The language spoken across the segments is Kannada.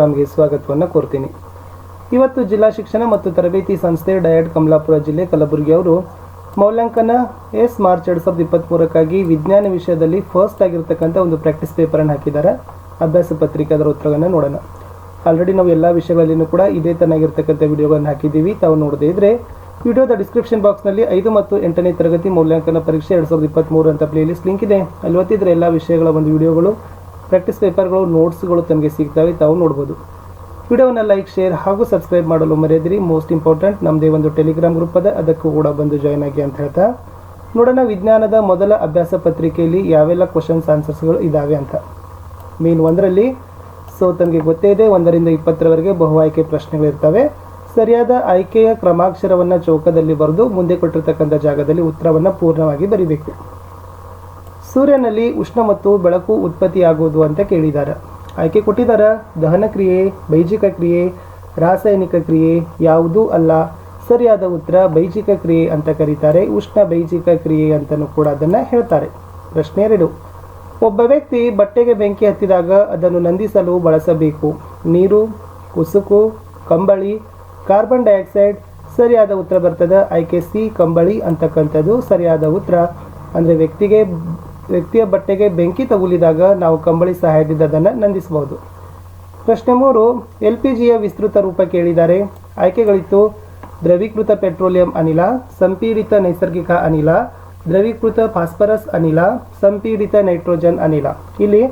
ನಮಗೆ ಸ್ವಾಗತವನ್ನು ಕೋರ್ತೀನಿ. ಇವತ್ತು ಜಿಲ್ಲಾ ಶಿಕ್ಷಣ ಮತ್ತು ತರಬೇತಿ ಸಂಸ್ಥೆ ಡಯಟ್ ಕಮಲಾಪುರ ಜಿಲ್ಲೆ ಕಲಬುರಗಿ ಅವರು ಮೌಲ್ಯಾಂಕನ ಮಾರ್ಚ್ 2023ಕ್ಕಾಗಿ ವಿಜ್ಞಾನ ವಿಷಯದಲ್ಲಿ ಫಸ್ಟ್ ಆಗಿರ್ತಕ್ಕಂಥ ಒಂದು ಪ್ರಾಕ್ಟೀಸ್ ಪೇಪರನ್ನು ಹಾಕಿದ್ದಾರೆ. ಅಭ್ಯಾಸ ಪತ್ರಿಕೆ ಅದರ ಉತ್ತರವನ್ನು ನೋಡೋಣ. ಆಲ್ರೆಡಿ ನಾವು ಎಲ್ಲ ವಿಷಯಗಳಲ್ಲಿನೂ ಕೂಡ ಇದೇ ತನಾಗಿರ್ತಕ್ಕಂಥ ವಿಡಿಯೋಗಳನ್ನು ಹಾಕಿದ್ದೀವಿ. ತಾವು ನೋಡದೇ ಇದ್ದರೆ ವಿಡಿಯೋದ ಡಿಸ್ಕ್ರಿಪ್ಷನ್ ಬಾಕ್ಸ್ನಲ್ಲಿ 5 ಮತ್ತು 8ನೇ ತರಗತಿ ಮೌಲ್ಯಾಂಕನ ಪರೀಕ್ಷೆ 2023 ಅಂತ ಪ್ಲೇಲಿಸ್ಟ್ ಲಿಂಕ್ ಇದೆ. ಅಲ್ಲಿ ಒತ್ತಿದ್ರೆ ಎಲ್ಲ ವಿಷಯಗಳ ಒಂದು ವಿಡಿಯೋಗಳು, ಪ್ರಾಕ್ಟೀಸ್ ಪೇಪರ್ಗಳು, ನೋಟ್ಸ್ಗಳು ತಮಗೆ ಸಿಗ್ತವೆ. ತಾವು ನೋಡ್ಬೋದು. ವಿಡಿಯೋವನ್ನು ಲೈಕ್, ಶೇರ್ ಹಾಗೂ ಸಬ್ಸ್ಕ್ರೈಬ್ ಮಾಡಲು ಮರೆಯದಿರಿ. ಮೋಸ್ಟ್ ಇಂಪಾರ್ಟೆಂಟ್, ನಮ್ಮದೇ ಒಂದು ಟೆಲಿಗ್ರಾಮ್ ಗ್ರೂಪ್ ಅದ, ಅದಕ್ಕೂ ಕೂಡ ಬಂದು ಜಾಯ್ನ್ ಆಗಿ ಅಂತ ಹೇಳ್ತಾ ನೋಡೋಣ. ವಿಜ್ಞಾನದ ಮೊದಲ ಅಭ್ಯಾಸ ಪತ್ರಿಕೆಯಲ್ಲಿ ಯಾವೆಲ್ಲ ಕ್ವಶನ್ಸ್ ಆನ್ಸರ್ಸ್ಗಳು ಇದ್ದಾವೆ ಅಂತ. ಮೇನ್ 1ರಲ್ಲಿ ತಮಗೆ ಗೊತ್ತೇ ಇದೆ, 1ರಿಂದ 20ರವರೆಗೆ ಬಹು ಆಯ್ಕೆ ಪ್ರಶ್ನೆಗಳಿರ್ತವೆ. ಸರಿಯಾದ ಆಯ್ಕೆಯ ಕ್ರಮಾಕ್ಷರವನ್ನು ಚೌಕದಲ್ಲಿ ಬರೆದು ಮುಂದೆ ಕೊಟ್ಟಿರ್ತಕ್ಕಂಥ ಜಾಗದಲ್ಲಿ ಉತ್ತರವನ್ನು ಪೂರ್ಣವಾಗಿ ಬರೀಬೇಕು. ಸೂರ್ಯನಲ್ಲಿ ಉಷ್ಣ ಮತ್ತು ಬೆಳಕು ಉತ್ಪತ್ತಿಯಾಗುವುದು ಅಂತ ಕೇಳಿದ್ದಾರೆ. ಆಯ್ಕೆ ಕೊಟ್ಟಿದ್ದಾರೆ: ದಹನ ಕ್ರಿಯೆ, ಬೈಜಿಕ ಕ್ರಿಯೆ, ರಾಸಾಯನಿಕ ಕ್ರಿಯೆ. ಯಾವುದೂ ಅಲ್ಲ. ಸರಿಯಾದ ಉತ್ತರ ಬೈಜಿಕ ಕ್ರಿಯೆ ಅಂತ ಕರೀತಾರೆ. ಉಷ್ಣ ಬೈಜಿಕ ಕ್ರಿಯೆ ಅಂತಲೂ ಕೂಡ ಅದನ್ನು ಹೇಳ್ತಾರೆ. ಪ್ರಶ್ನೆ 2. ಒಬ್ಬ ವ್ಯಕ್ತಿ ಬಟ್ಟೆಗೆ ಬೆಂಕಿ ಹತ್ತಿದಾಗ ಅದನ್ನು ನಂದಿಸಲು ಬಳಸಬೇಕು. ನೀರು, ಉಸುಕು, ಕಂಬಳಿ, ಕಾರ್ಬನ್ ಡೈಆಕ್ಸೈಡ್. ಸರಿಯಾದ ಉತ್ತರ ಬರ್ತದೆ ಆಯ್ಕೆ ಸಿ, ಕಂಬಳಿ ಅಂತಕ್ಕಂಥದ್ದು ಸರಿಯಾದ ಉತ್ತರ. ಅಂದರೆ ವ್ಯಕ್ತಿಯ ಬಟ್ಟೆಗೆ ಬೆಂಕಿ ತಗುಲಿದಾಗ ನಾವು ಕಂಬಳಿ ಸಹಾಯದಿಂದ ಅದನ್ನು ನಂದಿಸಬಹುದು. ಪ್ರಶ್ನೆ 3. LPGಯ ವಿಸ್ತೃತ ರೂಪ ಕೇಳಿದ್ದಾರೆ. ಆಯ್ಕೆಗಳಿತ್ತು: ದ್ರವೀಕೃತ ಪೆಟ್ರೋಲಿಯಂ ಅನಿಲ, ಸಂಪೀಡಿತ ನೈಸರ್ಗಿಕ ಅನಿಲ, ದ್ರವೀಕೃತ ಫಾಸ್ಫರಸ್ ಅನಿಲ, ಸಂಪೀಡಿತ ನೈಟ್ರೋಜನ್ ಅನಿಲ. ಇಲ್ಲಿ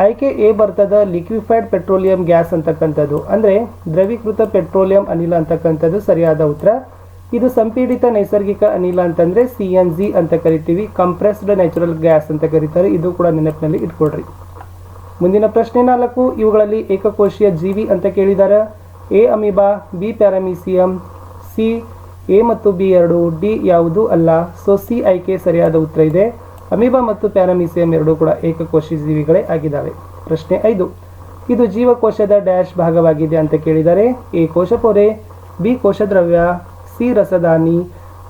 ಆಯ್ಕೆ ಎ ಬರ್ತದ ಲಿಕ್ವಿಫೈಡ್ ಪೆಟ್ರೋಲಿಯಂ ಗ್ಯಾಸ್ ಅಂತಕ್ಕಂಥದ್ದು. ಅಂದರೆ ದ್ರವೀಕೃತ ಪೆಟ್ರೋಲಿಯಂ ಅನಿಲ ಅಂತಕ್ಕಂಥದ್ದು ಸರಿಯಾದ ಉತ್ತರ. ಇದು ಸಂಪೀಡಿತ ನೈಸರ್ಗಿಕ ಅನಿಲ ಅಂತಂದರೆ CNG ಅಂತ ಕರಿತೀವಿ. ಕಂಪ್ರೆಸ್ಡ್ ನ್ಯಾಚುರಲ್ ಗ್ಯಾಸ್ ಅಂತ ಕರೀತಾರೆ. ಇದು ಕೂಡ ನೆನಪಿನಲ್ಲಿ ಇಟ್ಕೊಳ್ರಿ. ಮುಂದಿನ ಪ್ರಶ್ನೆ 4. ಇವುಗಳಲ್ಲಿ ಏಕಕೋಶೀಯ ಜೀವಿ ಅಂತ ಕೇಳಿದ್ದಾರೆ. A amoeba, B paramecium, C A ಮತ್ತು ಬಿ 2, ಡಿ ಯಾವುದೂ ಅಲ್ಲ. ಸಿ ಆಯ್ಕೆ ಸರಿಯಾದ ಉತ್ತರ ಇದೆ. ಅಮೀಬಾ ಮತ್ತು ಪ್ಯಾರಾಮೀಸಿಯಂ ಎರಡೂ ಕೂಡ ಏಕಕೋಶಿ ಜೀವಿಗಳೇ ಆಗಿದ್ದಾವೆ. ಪ್ರಶ್ನೆ 5. ಇದು ಜೀವಕೋಶದ ಡ್ಯಾಶ್ ಭಾಗವಾಗಿದೆ ಅಂತ ಕೇಳಿದ್ದಾರೆ. ಎ ಕೋಶಪೊರೆ, ಬಿ ಕೋಶದ್ರವ್ಯ, ಸಿ ರಸದಾನಿ,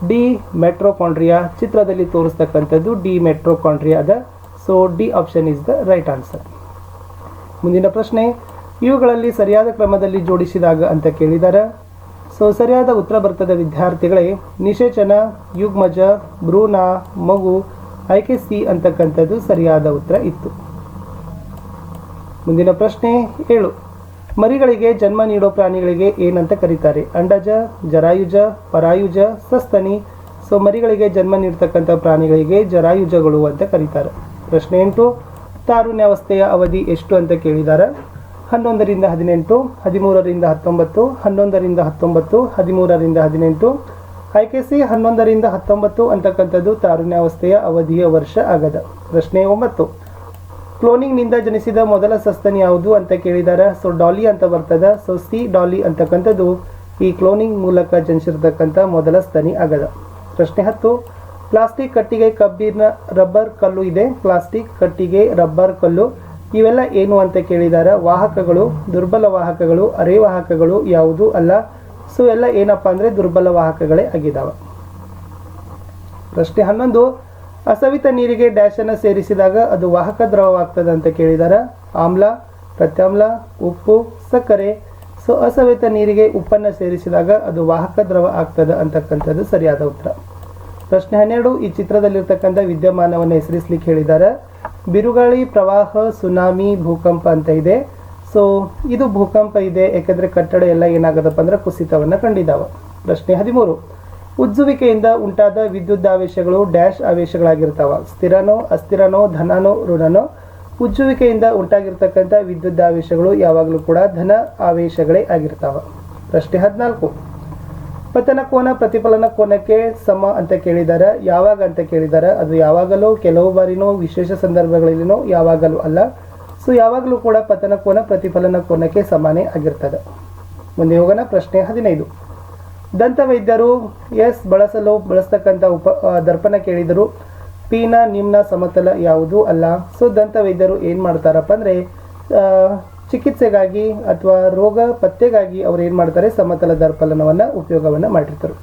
ಡಿ ಮೆಟ್ರೋಕಾಂಡ್ರಿಯಾ. ಚಿತ್ರದಲ್ಲಿ ತೋರಿಸ್ತಕ್ಕಂಥದ್ದು ಡಿ ಮೆಟ್ರೋಕಾಂಡ್ರಿಯಾ ಅದ. D option is the right answer. ಮುಂದಿನ ಪ್ರಶ್ನೆ. ಇವುಗಳಲ್ಲಿ ಸರಿಯಾದ ಕ್ರಮದಲ್ಲಿ ಜೋಡಿಸಿದಾಗ ಅಂತ ಕೇಳಿದ್ದಾರೆ. ಸರಿಯಾದ ಉತ್ತರ ಬರ್ತದೆ ವಿದ್ಯಾರ್ಥಿಗಳೇ ನಿಷೇಚನ, ಯುಗ್ಮಜ, ಭ್ರೂಣ, ಮಗು. ಆಯ್ಕೆ ಸಿ ಅಂತಕ್ಕಂಥದ್ದು ಸರಿಯಾದ ಉತ್ತರ ಇತ್ತು. ಮುಂದಿನ ಪ್ರಶ್ನೆ 7. ಮರಿಗಳಿಗೆ ಜನ್ಮ ನೀಡೋ ಪ್ರಾಣಿಗಳಿಗೆ ಏನಂತ ಕರೀತಾರೆ? ಅಂಡಜ, ಜರಾಯುಜ, ಪರಾಯುಜ, ಸಸ್ತನಿ. ಮರಿಗಳಿಗೆ ಜನ್ಮ ನೀಡ್ತಕ್ಕಂಥ ಪ್ರಾಣಿಗಳಿಗೆ ಜರಾಯುಜಗಳು ಅಂತ ಕರೀತಾರೆ. ಪ್ರಶ್ನೆ 8. ತಾರುಣ್ಯಾವಸ್ಥೆಯ ಅವಧಿ ಎಷ್ಟು ಅಂತ ಕೇಳಿದ್ದಾರೆ. 11ರಿಂದ 18, 13ರಿಂದ 19, 11ರಿಂದ 19, 13ರಿಂದ 18. ಆಯ್ಕೆ ಸಿ 11ರಿಂದ 19 ಅಂತಕ್ಕಂಥದ್ದು ತಾರುಣ್ಯಾವಸ್ಥೆಯ ಅವಧಿಯ ವರ್ಷ ಆಗದ. ಪ್ರಶ್ನೆ 9. ಕ್ಲೋನಿಂಗ್ನಿಂದ ಜನಿಸಿದ ಮೊದಲ ಸಸ್ತನಿ ಯಾವುದು ಅಂತ ಕೇಳಿದ್ದಾರೆ. ಡಾಲಿ ಅಂತ ಬರ್ತದೆ. ಸಿ ಡಾಲಿ ಅಂತಕ್ಕಂಥದ್ದು ಈ ಕ್ಲೋನಿಂಗ್ ಮೂಲಕ ಜನಿಸಿರ್ತಕ್ಕಂಥ ಮೊದಲ ಸ್ತನಿ ಆಗದ. ಪ್ರಶ್ನೆ 10. ಪ್ಲಾಸ್ಟಿಕ್ ಕಟ್ಟಿಗೆ, ಕಬ್ಬಿನ, ರಬ್ಬರ್ ಕಲ್ಲು ಇದೆ. ಪ್ಲಾಸ್ಟಿಕ್ ಕಟ್ಟಿಗೆ, ರಬ್ಬರ್ ಕಲ್ಲು ಇವೆಲ್ಲ ಏನು ಅಂತ ಕೇಳಿದ್ದಾರೆ. ವಾಹಕಗಳು, ದುರ್ಬಲ ವಾಹಕಗಳು, ಅರೆವಾಹಕಗಳು ಯಾವುದೂ ಅಲ್ಲ. ಎಲ್ಲ ಏನಪ್ಪ ಅಂದರೆ ದುರ್ಬಲ ವಾಹಕಗಳೇ ಆಗಿದ್ದಾವೆ. ಪ್ರಶ್ನೆ 11. ಅಸವಿತ ನೀರಿಗೆ ಡ್ಯಾಶನ್ನು ಸೇರಿಸಿದಾಗ ಅದು ವಾಹಕ ದ್ರವವಾಗ್ತದೆ ಅಂತ ಕೇಳಿದ್ದಾರೆ. ಆಮ್ಲ, ಪ್ರತ್ಯಾಮ್ಲ, ಉಪ್ಪು, ಸಕ್ಕರೆ. ಅಸವಿತ ನೀರಿಗೆ ಉಪ್ಪನ್ನು ಸೇರಿಸಿದಾಗ ಅದು ವಾಹಕ ದ್ರವ ಆಗ್ತದೆ ಅಂತಕ್ಕಂಥದ್ದು ಸರಿಯಾದ ಉತ್ತರ. ಪ್ರಶ್ನೆ 12. ಈ ಚಿತ್ರದಲ್ಲಿರ್ತಕ್ಕಂಥ ವಿದ್ಯಮಾನವನ್ನು ಹೆಸರಿಸಲಿಕ್ಕೆ ಹೇಳಿದ್ದಾರೆ. ಬಿರುಗಾಳಿ, ಪ್ರವಾಹ, ಸುನಾಮಿ, ಭೂಕಂಪ ಅಂತ ಇದೆ. ಇದು ಭೂಕಂಪ ಇದೆ. ಯಾಕಂದರೆ ಕಟ್ಟಡ ಎಲ್ಲ ಏನಾಗದಪ್ಪ ಅಂದ್ರೆ ಕುಸಿತವನ್ನು ಕಂಡಿದ್ದಾವೆ. ಪ್ರಶ್ನೆ 13. ಉಜ್ಜುವಿಕೆಯಿಂದ ಉಂಟಾದ ವಿದ್ಯುದಾವೇಶಗಳು ಡ್ಯಾಶ್ ಆವೇಶಗಳಾಗಿರ್ತಾವ. ಸ್ಥಿರನೋ, ಅಸ್ಥಿರನೋ, ಧನನೋ, ಋಣನೋ. ಉಜ್ಜುವಿಕೆಯಿಂದ ಉಂಟಾಗಿರ್ತಕ್ಕಂಥ ವಿದ್ಯುದಾವೇಶಗಳು ಯಾವಾಗಲೂ ಕೂಡ ಧನ ಆವೇಶಗಳೇ ಆಗಿರ್ತಾವೆ. ಪ್ರಶ್ನೆ 14. ಪತನ ಕೋನ ಪ್ರತಿಫಲನ ಕೋನಕ್ಕೆ ಸಮ ಅಂತ ಕೇಳಿದ್ದಾರೆ. ಯಾವಾಗ ಅಂತ ಕೇಳಿದ್ದಾರೆ. ಅದು ಯಾವಾಗಲೂ, ಕೆಲವು ಬಾರಿನೋ, ವಿಶೇಷ ಸಂದರ್ಭಗಳಲ್ಲಿನೋ, ಯಾವಾಗಲೂ ಅಲ್ಲ. ಯಾವಾಗಲೂ ಕೂಡ ಪತನ ಕೋನ ಪ್ರತಿಫಲನ ಕೋನಕ್ಕೆ ಸಮಾನೇ ಆಗಿರ್ತದೆ. ಮುಂದೆ ಹೋಗೋಣ. ಪ್ರಶ್ನೆ 15. ದಂತವೈದ್ಯರು ಬಳಸ್ತಕ್ಕಂಥ ದರ್ಪಣ ಕೇಳಿದರು. ಪಿನ ನಿಮ್ನ ಸಮತಲ ಯಾವುದೂ ಅಲ್ಲ. ದಂತವೈದ್ಯರು ಏನು ಮಾಡ್ತಾರಪ್ಪ ಅಂದರೆ ಚಿಕಿತ್ಸೆಗಾಗಿ ಅಥವಾ ರೋಗ ಪತ್ತೆಗಾಗಿ ಅವ್ರು ಏನು ಮಾಡ್ತಾರೆ, ಸಮತಲ ದರ್ಪಣವನ್ನು ಉಪಯೋಗವನ್ನು ಮಾಡಿರ್ತಾರೆ.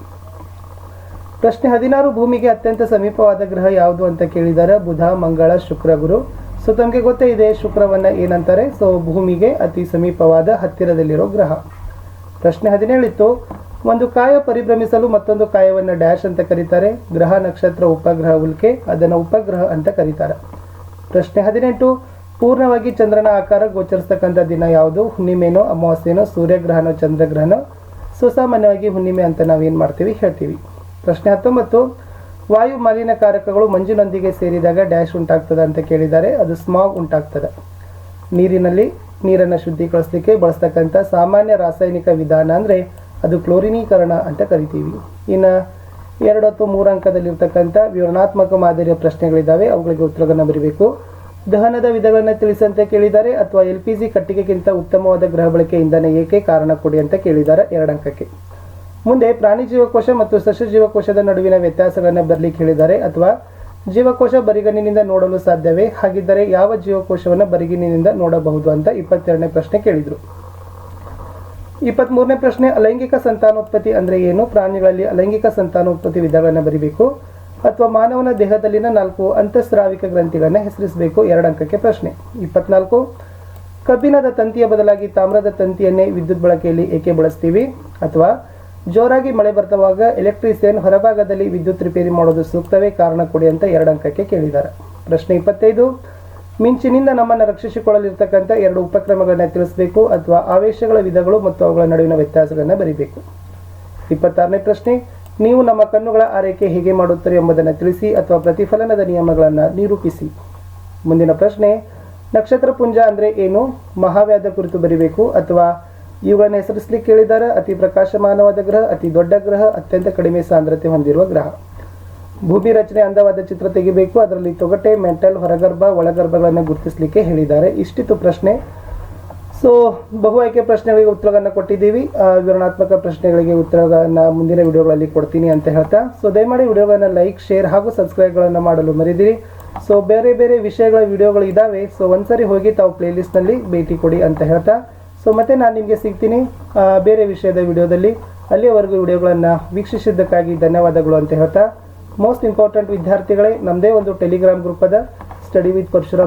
ಪ್ರಶ್ನೆ 16. ಭೂಮಿಗೆ ಅತ್ಯಂತ ಸಮೀಪವಾದ ಗ್ರಹ ಯಾವುದು ಅಂತ ಕೇಳಿದ್ದಾರೆ. ಬುಧ, ಮಂಗಳ, ಶುಕ್ರ, ಗುರು. ಸೊ ತಮಗೆ ಗೊತ್ತೇ ಇದೆ ಶುಕ್ರವನ್ನ ಏನಂತಾರೆ. ಸೊ ಭೂಮಿಗೆ ಅತಿ ಸಮೀಪವಾದ ಹತ್ತಿರದಲ್ಲಿರೋ ಗ್ರಹ. ಪ್ರಶ್ನೆ 17 ಇತ್ತು, ಒಂದು ಕಾಯ ಪರಿಭ್ರಮಿಸಲು ಮತ್ತೊಂದು ಕಾಯವನ್ನು ಡ್ಯಾಶ್ ಅಂತ ಕರೀತಾರೆ. ಗ್ರಹ, ನಕ್ಷತ್ರ, ಉಪಗ್ರಹ, ಉಲ್ಕೆ ಅದನ್ನು ಉಪಗ್ರಹ ಅಂತ ಕರೀತಾರೆ. ಪ್ರಶ್ನೆ 18, ಪೂರ್ಣವಾಗಿ ಚಂದ್ರನ ಆಕಾರ ಗೋಚರಿಸ್ತಕ್ಕಂಥ ದಿನ ಯಾವುದು? ಹುಣ್ಣಿಮೆನೋ, ಅಮಾವಾಸ್ಯೆನೋ, ಸೂರ್ಯಗ್ರಹನೋ, ಚಂದ್ರಗ್ರಹನೋ? ಸೊ ಸಾಮಾನ್ಯವಾಗಿ ಹುಣ್ಣಿಮೆ ಅಂತ ನಾವೇನು ಮಾಡ್ತೀವಿ ಹೇಳ್ತೀವಿ. ಪ್ರಶ್ನೆ 19, ವಾಯು ಮಾಲಿನ್ಯಕಾರಕಗಳು ಮಂಜಿನೊಂದಿಗೆ ಸೇರಿದಾಗ ಡ್ಯಾಶ್ ಉಂಟಾಗ್ತದೆ ಅಂತ ಕೇಳಿದ್ದಾರೆ. ಅದು ಸ್ಮಾಗ್ ಉಂಟಾಗ್ತದೆ. ನೀರನ್ನು ಶುದ್ಧೀಕರಿಸಲಿಕ್ಕೆ ಬಳಸ್ತಕ್ಕಂಥ ಸಾಮಾನ್ಯ ರಾಸಾಯನಿಕ ವಿಧಾನ ಅಂದರೆ ಅದು ಕ್ಲೋರಿನೀಕರಣ ಅಂತ ಕರಿತೀವಿ. ಇನ್ನು 2 ಅಥವಾ 3 ಅಂಕದಲ್ಲಿರ್ತಕ್ಕಂಥ ವಿವರಣಾತ್ಮಕ ಮಾದರಿಯ ಪ್ರಶ್ನೆಗಳಿದ್ದಾವೆ, ಅವುಗಳಿಗೆ ಉತ್ತರಗಳನ್ನು ಬರೀಬೇಕು. ದಹನದ ವಿಧಗಳನ್ನು ತಿಳಿಸಂತೆ ಕೇಳಿದ್ದಾರೆ, ಅಥವಾ LPG ಕಟ್ಟಿಗೆಗಿಂತ ಉತ್ತಮವಾದ ಗೃಹ ಬಳಕೆ ಇಂಧನ ಏಕೆ? ಕಾರಣ ಕೊಡಿ ಅಂತ ಕೇಳಿದ್ದಾರೆ 2 ಅಂಕಕ್ಕೆ. ಮುಂದೆ ಪ್ರಾಣಿ ಜೀವಕೋಶ ಮತ್ತು ಸಸ್ಯ ಜೀವಕೋಶದ ನಡುವಿನ ವ್ಯತ್ಯಾಸಗಳನ್ನು ಬರಲಿಕ್ಕೆ ಹೇಳಿದ್ದಾರೆ, ಅಥವಾ ಜೀವಕೋಶ ಬರಿಗಣ್ಣಿನಿಂದ ನೋಡಲು ಸಾಧ್ಯವೇ? ಹಾಗಿದ್ದರೆ ಯಾವ ಜೀವಕೋಶವನ್ನು ಬರಿಗಣ್ಣಿನಿಂದ ನೋಡಬಹುದು ಅಂತ 22ನೇ ಪ್ರಶ್ನೆ ಕೇಳಿದರು. 23ನೇ ಪ್ರಶ್ನೆ, ಅಲೈಂಗಿಕ ಸಂತಾನೋತ್ಪತ್ತಿ ಅಂದರೆ ಏನು? ಪ್ರಾಣಿಗಳಲ್ಲಿ ಅಲೈಂಗಿಕ ಸಂತಾನೋತ್ಪತ್ತಿ ವಿಧಗಳನ್ನು ಬರೀಬೇಕು, ಅಥವಾ ಮಾನವನ ದೇಹದಲ್ಲಿನ 4 ಅಂತಃಸ್ರಾವಿಕ ಗ್ರಂಥಿಗಳನ್ನು ಹೆಸರಿಸಬೇಕು. 2 ಅಂಕಕ್ಕೆ ಪ್ರಶ್ನೆ. 24, ಕಬ್ಬಿಣದ ತಂತಿಯ ಬದಲಾಗಿ ತಾಮ್ರದ ತಂತಿಯನ್ನೇ ವಿದ್ಯುತ್ ಬಳಕೆಯಲ್ಲಿ ಏಕೆ ಬಳಸ್ತೀವಿ? ಅಥವಾ ಜೋರಾಗಿ ಮಳೆ ಬರ್ತವಾಗ ಎಲೆಕ್ಟ್ರಿಷಿಯನ್ ಹೊರಭಾಗದಲ್ಲಿ ವಿದ್ಯುತ್ ರಿಪೇರಿ ಮಾಡೋದು ಸೂಕ್ತವೇ? ಕಾರಣ ಕೊಡಿ ಅಂತ 2 ಅಂಕಕ್ಕೆ ಕೇಳಿದ್ದಾರೆ. ಪ್ರಶ್ನೆ 25, ಮಿಂಚಿನಿಂದ ನಮ್ಮನ್ನು ರಕ್ಷಿಸಿಕೊಳ್ಳಲಿರ್ತಕ್ಕಂಥ 2 ಉಪಕ್ರಮಗಳನ್ನು ತಿಳಿಸಬೇಕು, ಅಥವಾ ಆವೇಶಗಳ ವಿಧಗಳು ಮತ್ತು ಅವುಗಳ ನಡುವಿನ ವ್ಯತ್ಯಾಸಗಳನ್ನು ಬರೀಬೇಕು. 26ನೇ ಪ್ರಶ್ನೆ, ನೀವು ನಮ್ಮ ಕಣ್ಣುಗಳ ಆರೈಕೆ ಹೇಗೆ ಮಾಡುತ್ತೀರಿ ಎಂಬುದನ್ನು ತಿಳಿಸಿ, ಅಥವಾ ಪ್ರತಿಫಲನದ ನಿಯಮಗಳನ್ನು ನಿರೂಪಿಸಿ. ಮುಂದಿನ ಪ್ರಶ್ನೆ, ನಕ್ಷತ್ರ ಪುಂಜ ಅಂದರೆ ಏನು? ಮಹಾವ್ಯಾಧ ಕುರಿತು ಬರೀಬೇಕು, ಅಥವಾ ಇವುಗಳನ್ನು ಹೆಸರಿಸಲಿಕ್ಕೆ ಕೇಳಿದ್ದಾರೆ. ಅತಿ ಪ್ರಕಾಶಮಾನವಾದ ಗ್ರಹ, ಅತಿ ದೊಡ್ಡ ಗ್ರಹ, ಅತ್ಯಂತ ಕಡಿಮೆ ಸಾಂದ್ರತೆ ಹೊಂದಿರುವ ಗ್ರಹ. ಭೂಮಿ ರಚನೆ ಅಂದವಾದ ಚಿತ್ರ ತೆಗಿಬೇಕು, ಅದರಲ್ಲಿ ತೊಗಟೆ, ಮೆಂಟಲ್, ಹೊರಗರ್ಭ, ಒಳಗರ್ಭಗಳನ್ನು ಗುರುತಿಸಲಿಕ್ಕೆ ಹೇಳಿದ್ದಾರೆ. ಇಷ್ಟಿತ್ತು ಪ್ರಶ್ನೆ. ಸೊ ಬಹು ಆಯ್ಕೆ ಪ್ರಶ್ನೆಗಳಿಗೆ ಉತ್ತರಗಳನ್ನು ಕೊಟ್ಟಿದ್ದೀವಿ. ವಿವರಣಾತ್ಮಕ ಪ್ರಶ್ನೆಗಳಿಗೆ ಉತ್ತರಗಳನ್ನು ಮುಂದಿನ ವಿಡಿಯೋಗಳಲ್ಲಿ ಕೊಡ್ತೀನಿ ಅಂತ ಹೇಳ್ತಾ, ಸೊ ದಯಮಾಡಿ ವಿಡಿಯೋಗಳನ್ನು ಲೈಕ್, ಶೇರ್ ಹಾಗೂ ಸಬ್ಸ್ಕ್ರೈಬ್ಗಳನ್ನು ಮಾಡಲು ಮರಿದಿರಿ. ಸೊ ಬೇರೆ ಬೇರೆ ವಿಷಯಗಳ ವಿಡಿಯೋಗಳು ಇದ್ದಾವೆ, ಸೊ ಒಂದ್ಸರಿ ಹೋಗಿ ತಾವು ಪ್ಲೇಲಿಸ್ಟ್ನಲ್ಲಿ ಭೇಟಿ ಕೊಡಿ ಅಂತ ಹೇಳ್ತಾ, ಸೊ ಮತ್ತೆ ನಾನು ನಿಮಗೆ ಸಿಗ್ತೀನಿ ಬೇರೆ ವಿಷಯದ ವಿಡಿಯೋದಲ್ಲಿ. ಅಲ್ಲಿಯವರೆಗೂ ವಿಡಿಯೋಗಳನ್ನು ವೀಕ್ಷಿಸಿದ್ದಕ್ಕಾಗಿ ಧನ್ಯವಾದಗಳು ಅಂತ ಹೇಳ್ತಾ, ಮೋಸ್ಟ್ ಇಂಪಾರ್ಟೆಂಟ್ ವಿದ್ಯಾರ್ಥಿಗಳೇ, ನಮ್ಮದೇ ಒಂದು ಟೆಲಿಗ್ರಾಮ್ ಗ್ರೂಪ್ ಅದ, ಸ್ಟಡಿ ವಿತ್ ಪರಶುರಾಮ್